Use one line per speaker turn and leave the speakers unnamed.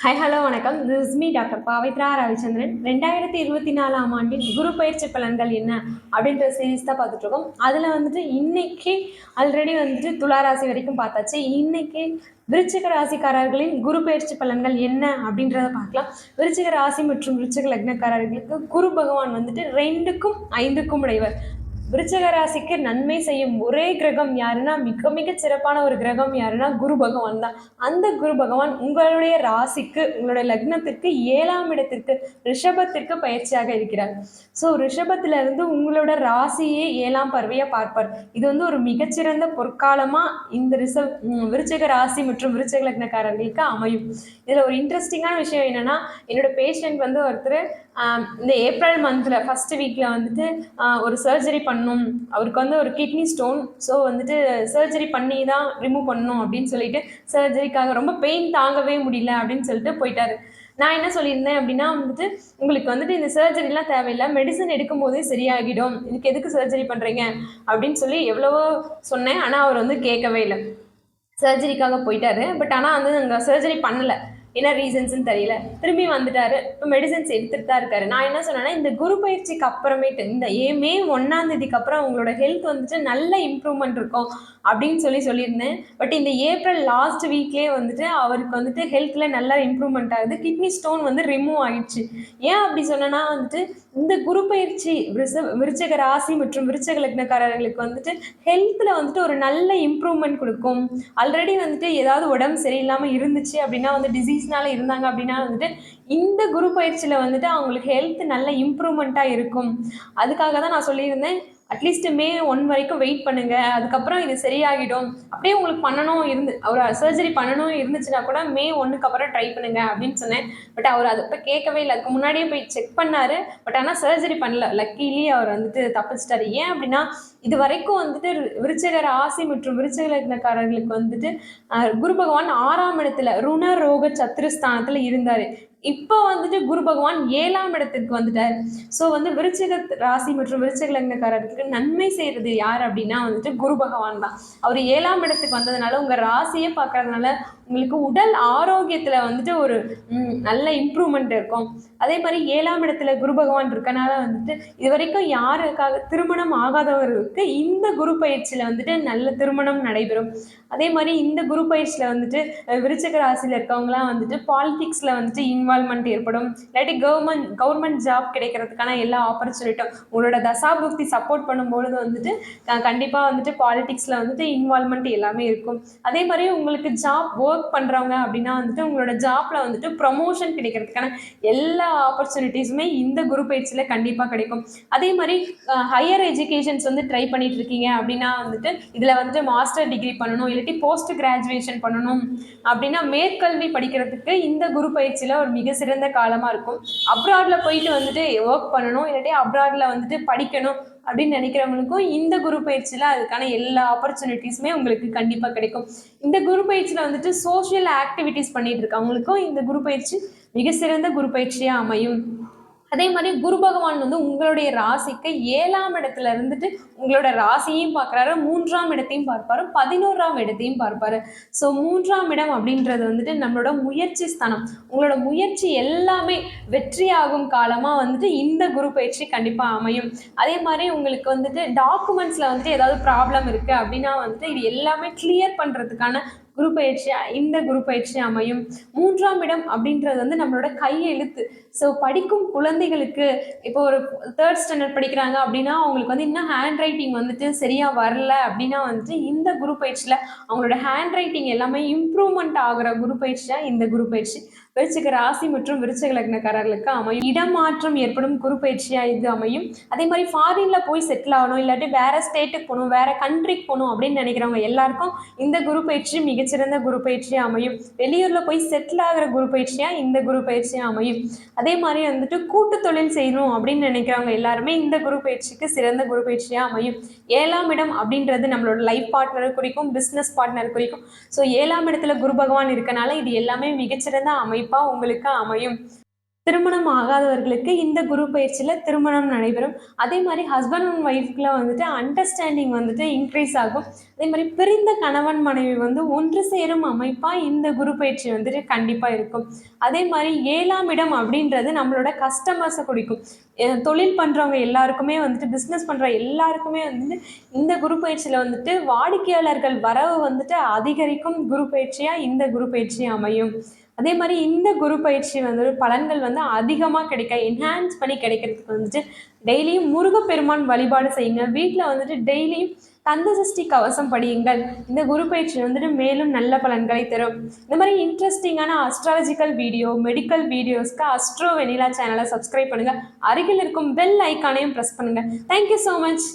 Hi hello வணக்கம். This is me doctor Pavithra Ravichandran. 2024ஆம் ஆண்டின் குரு பயிற்சி பலன்கள் என்ன அப்படின்ற சீரீஸ் தான் பார்த்துட்டு இருக்கோம். அதில் வந்துட்டு இன்னைக்கு ஆல்ரெடி வந்துட்டு துலா ராசி வரைக்கும் பார்த்தாச்சு. இன்னைக்கு விருச்சிக ராசிக்காரர்களின் குரு பயிற்சி பலன்கள் என்ன அப்படின்றத பார்க்கலாம். விருச்சிக ராசி மற்றும் விருச்சிக லக்னக்காரர்களுக்கு குரு பகவான் வந்துட்டு 2க்கும் 5க்கும் உடையவர். விருச்சிக ராசிக்கு நன்மை செய்யும் ஒரே கிரகம் யாருன்னா, மிக மிக சிறப்பான ஒரு கிரகம் யாருன்னா குரு பகவான் தான். அந்த குரு பகவான் உங்களுடைய ராசிக்கு, உங்களுடைய லக்னத்திற்கு 7ஆம் இடத்திற்கு ரிஷபத்திற்கு பயிற்சியாக இருக்கிறார். ஸோ ரிஷபத்துல இருந்து உங்களோட ராசியே 7ஆம் பார்வையா பார்ப்பார். இது வந்து ஒரு மிகச்சிறந்த பொற்காலமா இந்த விருச்சிக ராசி மற்றும் விருச்சிக லக்னக்காரர்களுக்கு அமையும். இதுல ஒரு இன்ட்ரெஸ்டிங்கான விஷயம் என்னன்னா, என்னோட பேஷண்ட் வந்து ஒருத்தர் இந்த ஏப்ரல் மந்தில் ஃபஸ்ட்டு வீக்கில் வந்துட்டு ஒரு சர்ஜரி பண்ணணும், அவருக்கு வந்து ஒரு கிட்னி ஸ்டோன். ஸோ வந்துட்டு சர்ஜரி பண்ணி தான் ரிமூவ் பண்ணணும் அப்படின்னு சொல்லிட்டு சர்ஜரிக்காக ரொம்ப பெயின் தாங்கவே முடியல அப்படின்னு சொல்லிட்டு போயிட்டாரு. நான் என்ன சொல்லியிருந்தேன் அப்படின்னா வந்துட்டு, உங்களுக்கு வந்துட்டு இந்த சர்ஜரிலாம் தேவையில்லை, மெடிசன் எடுக்கும் போதே சரியாகிடும், இதுக்கு எதுக்கு சர்ஜரி பண்ணுறீங்க அப்படின்னு சொல்லி எவ்வளவோ சொன்னேன். ஆனால் அவர் வந்து கேட்கவே இல்லை, சர்ஜரிக்காக போயிட்டாரு. பட் ஆனால் வந்து அங்கே சர்ஜரி பண்ணலை, என்ன ரீசன்ஸ்ன்னு தெரியல. திரும்பி வந்துட்டாரு, இப்போ மெடிசன்ஸ் எடுத்துகிட்டு தான் இருக்காரு. நான் என்ன சொன்னேன்னா, இந்த குரு பயிற்சிக்கு அப்புறமேட்டு இந்த மே 1ஆம் தேதிக்கு அப்புறம் உங்களோட ஹெல்த் வந்துட்டு நல்ல இம்ப்ரூவ்மெண்ட் இருக்கும் அப்படின்னு சொல்லியிருந்தேன். பட் இந்த ஏப்ரல் லாஸ்ட் வீக்லேயே வந்துட்டு அவருக்கு வந்துட்டு ஹெல்த்தில் நல்லா இம்ப்ரூவ்மெண்ட் ஆகுது. கிட்னி ஸ்டோன் வந்து ரிமூவ் ஆயிடுச்சு. ஏன் அப்படி சொன்னேன்னா வந்துட்டு, இந்த குரு பயிற்சி விருச்சிக ராசி மற்றும் விருச்சிக லக்னக்காரர்களுக்கு வந்துட்டு ஹெல்த்தில் வந்துட்டு ஒரு நல்ல இம்ப்ரூவ்மெண்ட் கொடுக்கும். ஆல்ரெடி வந்துட்டு ஏதாவது உடம்பு சரியில்லாமல் இருந்துச்சு அப்படின்னா வந்து டிசீஸ்னால இருந்தாங்க அப்படின்னா வந்துட்டு இந்த குரு பயிற்சியில் வந்துட்டு அவங்களுக்கு ஹெல்த் நல்ல இம்ப்ரூவ்மெண்ட்டாக இருக்கும். அதுக்காக தான் நான் சொல்லியிருந்தேன், அட்லீஸ்ட் மே 1 வரைக்கும் வெயிட் பண்ணுங்க, அதுக்கப்புறம் இது சரியாகிடும். அப்படியே உங்களுக்கு ஒரு சர்ஜரி பண்ணணும் இருந்துச்சுன்னா கூட மே 1க்கு அப்புறம் ட்ரை பண்ணுங்க அப்படின்னு சொன்னேன். பட் அவர் அதை இப்போ கேட்கவே இல்லை. அதுக்கு முன்னாடியே போய் செக் பண்ணாரு. பட் ஆனால் சர்ஜரி பண்ணல. லக்கிலி அவர் வந்துட்டு தப்பிச்சிட்டாரு. ஏன் அப்படின்னா, இது வரைக்கும் வந்துட்டு விருச்சிக ராசி மற்றும் விருச்சிக லக்னக்காரர்களுக்கு வந்துட்டு குரு பகவான் 6ஆம் இடத்துல ருண ரோக சத்துருஸ்தானத்துல இருந்தாரு. இப்போ வந்துட்டு குரு பகவான் 7ஆம் இடத்திற்கு வந்துட்டார். ஸோ வந்து விருச்சிக ராசி மற்றும் விருச்சிக லக்னக்காரர்களுக்கு நன்மை செய்யறது யார் அப்படின்னா வந்துட்டு குரு பகவான் தான். அவர் 7ஆம் இடத்துக்கு வந்ததுனால உங்க ராசியே பார்க்கறதுனால உங்களுக்கு உடல் ஆரோக்கியத்துல வந்துட்டு ஒரு நல்ல இம்ப்ரூவ்மெண்ட் இருக்கும். அதே மாதிரி 7ஆம் இடத்துல குரு பகவான் இருக்கனால வந்துட்டு இது வரைக்கும் யாருக்காக திருமணம் ஆகாதவர்களுக்கு இந்த குரு பயிற்சியில வந்துட்டு நல்ல திருமணம் நடைபெறும். அதே மாதிரி இந்த குரு பயிற்சியில வந்துட்டு விருச்சிக ராசியில இருக்கவங்கலாம் வந்துட்டு பாலிடிக்ஸ்ல வந்துட்டு இன்வால்மெண்ட் ஏற்படும். இல்லாட்டி கவர்மெண்ட் ஜாப் கிடைக்கிறதுக்கான எல்லா ஆப்பர்ச்சுனிட்டும் உங்களோட தசாபுக்தி சப்போர்ட் பண்ணும்பொழுது வந்துட்டு கண்டிப்பாக வந்துட்டு பாலிடிக்ஸில் வந்துட்டு இன்வால்மெண்ட் எல்லாமே இருக்கும். அதே மாதிரி உங்களுக்கு ஜாப் ஒர்க் பண்ணுறவங்க அப்படின்னா வந்துட்டு உங்களோட ஜாப்பில் வந்துட்டு ப்ரமோஷன் கிடைக்கிறதுக்கான எல்லா ஆப்பர்ச்சுனிட்டிஸுமே இந்த குரு பயிற்சியில் கண்டிப்பாக கிடைக்கும். அதே மாதிரி ஹையர் எஜுகேஷன்ஸ் வந்து ட்ரை பண்ணிட்டு இருக்கீங்க அப்படின்னா வந்துட்டு இதில் வந்துட்டு மாஸ்டர் டிகிரி பண்ணணும், இல்லாட்டி போஸ்ட் கிராஜுவேஷன் பண்ணணும் அப்படின்னா மேற்கல்வி படிக்கிறதுக்கு இந்த குரு பயிற்சியில் ஒரு மிக சிறந்த காலமாக இருக்கும். அப்ராடில் போயிட்டு வந்துட்டு ஒர்க் பண்ணணும், இல்லாட்டி அப்ராடில் வந்துட்டு படிக்கணும் அப்படின்னு நினைக்கிறவங்களுக்கும் இந்த குரு பயிற்சியில் அதுக்கான எல்லா ஆப்பர்ச்சுனிட்டிஸுமே உங்களுக்கு கண்டிப்பாக கிடைக்கும். இந்த குரு பயிற்சியில் வந்துட்டு சோஷியல் ஆக்டிவிட்டீஸ் பண்ணிட்டு இருக்கவங்களுக்கும் இந்த குரு பயிற்சி மிக சிறந்த குரு பயிற்சியாக அமையும். அதே மாதிரி குரு பகவான் வந்து உங்களுடைய ராசிக்கு 7ஆம் இடத்துல இருந்துட்டு உங்களோட ராசியையும் பார்க்குறாரு, 3ஆம் இடத்தையும் பார்ப்பாரு, 11ஆம் இடத்தையும் பார்ப்பாரு. ஸோ 3ஆம் இடம் அப்படின்றது வந்துட்டு நம்மளோட முயற்சி ஸ்தானம். உங்களோட முயற்சி எல்லாமே வெற்றியாகும் காலமாக வந்துட்டு இந்த குரு பயிற்சி கண்டிப்பாக அமையும். அதே மாதிரி உங்களுக்கு வந்துட்டு டாக்குமெண்ட்ஸில் வந்துட்டு ஏதாவது ப்ராப்ளம் இருக்குது அப்படின்னா வந்துட்டு இது எல்லாமே கிளியர் பண்ணுறதுக்கான குரு பயிற்சியாக இந்த குரு பயிற்சி அமையும். 3ஆம் இடம் அப்படின்றது வந்து நம்மளோட கையெழுத்து. ஸோ படிக்கும் குழந்தைகளுக்கு இப்போ ஒரு 3rd ஸ்டாண்டர்ட் படிக்கிறாங்க அப்படின்னா அவங்களுக்கு வந்து இன்னும் ஹேண்ட் ரைட்டிங் வந்துட்டு சரியாக வரல அப்படின்னா வந்துட்டு இந்த குரு பயிற்சியில் அவங்களோட ஹேண்ட் ரைட்டிங் எல்லாமே இம்ப்ரூவ்மெண்ட் ஆகிற குரு பயிற்சியாக இந்த குரு பயிற்சி விருச்சிக ராசி மற்றும் விருச்சிக லக்னக்காரர்களுக்கு அமையும். இடமாற்றம் ஏற்படும் குரு பயிற்சியாக இது அமையும். அதே மாதிரி ஃபாரினில் போய் செட்டில் ஆகணும், இல்லாட்டி வேற ஸ்டேட்டுக்கு போகணும், வேற கண்ட்ரிக்கு போகணும் அப்படின்னு நினைக்கிறவங்க எல்லாருக்கும் இந்த குரு பயிற்சி மிகச்சிறந்த குரு பயிற்சியாக அமையும். வெளியூரில் போய் செட்டில் ஆகிற குரு பயிற்சியாக இந்த குரு பயிற்சியாக அமையும். அதே மாதிரி வந்துட்டு கூட்டு தொழில் செய்யணும் அப்படின்னு நினைக்கிறவங்க எல்லாருமே இந்த குரு பயிற்சிக்கு சிறந்த குரு பயிற்சியாக அமையும். 7ஆம் இடம் அப்படின்றது நம்மளோட லைஃப் பார்ட்னர் குறிக்கும், பிஸ்னஸ் பார்ட்னர் குறிக்கும். ஸோ 7ஆம் இடத்துல குரு பகவான் இருக்கனால இது எல்லாமே மிகச்சிறந்த அமைப்பாக உங்களுக்கு அமையும். திருமணம் ஆகாதவர்களுக்கு இந்த குரு பயிற்சியில் திருமணம் நடைபெறும். அதே மாதிரி ஹஸ்பண்ட் அண்ட் ஒய்ஃப்குள்ள வந்துட்டு அண்டர்ஸ்டாண்டிங் வந்துட்டு இன்க்ரீஸ் ஆகும். அதே மாதிரி பிரிந்த கணவன் மனைவி வந்து ஒன்று சேரும் அமைப்பாக இந்த குரு பயிற்சி வந்துட்டு கண்டிப்பாக இருக்கும். அதே மாதிரி 7ஆம் இடம் அப்படின்றது நம்மளோட கஸ்டமர்ஸை குறிக்கும். தொழில் பண்ணுறவங்க எல்லாருக்குமே வந்துட்டு, பிஸ்னஸ் பண்ணுற எல்லாருக்குமே வந்துட்டு இந்த குரு பயிற்சியில் வந்துட்டு வாடிக்கையாளர்கள் வரவு வந்துட்டு அதிகரிக்கும் குரு பயிற்சியாக இந்த குரு பயிற்சி அமையும். அதே மாதிரி இந்த குரு பயிற்சி வந்து பலன்கள் வந்து அதிகமாக கிடைக்க, என்ஹான்ஸ் பண்ணி கிடைக்கிறதுக்கு வந்துட்டு டெய்லியும் முருகப்பெருமான் வழிபாடு செய்யுங்க. வீட்டில் வந்துட்டு டெய்லியும் கந்த சஷ்டி கவசம் படியுங்கள். இந்த குரு பயிற்சி வந்துட்டு மேலும் நல்ல பலன்களை தரும். இந்த மாதிரி இன்ட்ரெஸ்டிங்கான அஸ்ட்ராலஜிக்கல் வீடியோ, மெடிக்கல் வீடியோஸ்க்கு அஸ்ட்ரோ வெனிலா சேனலை சப்ஸ்கிரைப் பண்ணுங்கள். அருகில் இருக்கும் பெல் ஐக்கானையும் ப்ரெஸ் பண்ணுங்கள். Thank you so much.